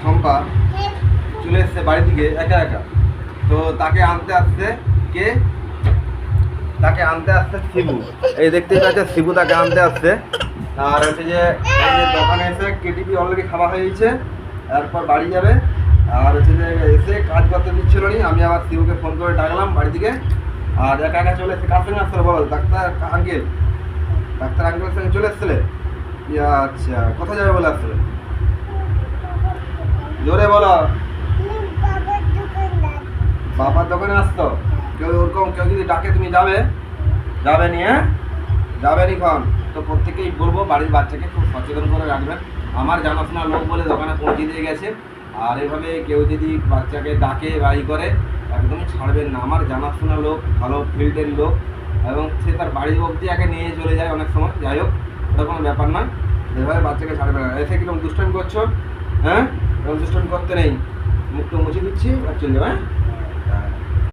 শম্পা চলে এসছে বাড়ি থেকে একা একা। তো তাকে আনতে আসছে কে? তাকে আনতে আসছে শিবু। এই দেখতে পাচ্ছে শিবু তাকে আনতে আসছে। আর হচ্ছে যে এই যে দোকানে এসে কেটিপি অলরেডি খাওয়া হয়ে গেছে, তারপর বাড়ি যাবে। আর হচ্ছে যে এসে কাজ করতে দিচ্ছিল নি, আমি আবার শিবুকে ফোন করে ডাকলাম বাড়ি থেকে। আর একা একা চলে এসে কার সঙ্গে আসতে বলো? ডাক্তার আঙ্কেল, ডাক্তার আঙ্কেলের সঙ্গে চলে এসছিলে? আচ্ছা, কোথায় যাবে বলে আসছিলে? জোরে বলো। বাবার দোকানে আসতো? কেউ ওরকম কেউ যদি ডাকে তুমি যাবে? যাবে নি? হ্যাঁ, যাবে নি খন। তো প্রত্যেকেই বলবো বাড়ির বাচ্চাকে খুব সচেতন করে রাখবেন। আমার জানাশোনা লোক বলে দোকানে পৌঁছে দিয়ে গেছে। আর এভাবে কেউ যদি বাচ্চাকে ডাকে বা ই করে একদমই ছাড়বেন না। আমার জানাশোনা লোক, ভালো ফিল্ডের লোক, এবং সে তার বাড়ির অবধি আগে নিয়ে চলে যায় অনেক সময়। যাই হোক, ওটা কোনো ব্যাপার নয়। এভাবে বাচ্চাকে ছাড়বে না। এসে কিরকম দুষ্টামি করছো? হ্যাঁ, এরকম দুষ্টামি করতে নেই। মুখটা মুছে দিচ্ছি আর চলে যাবে। হ্যাঁ।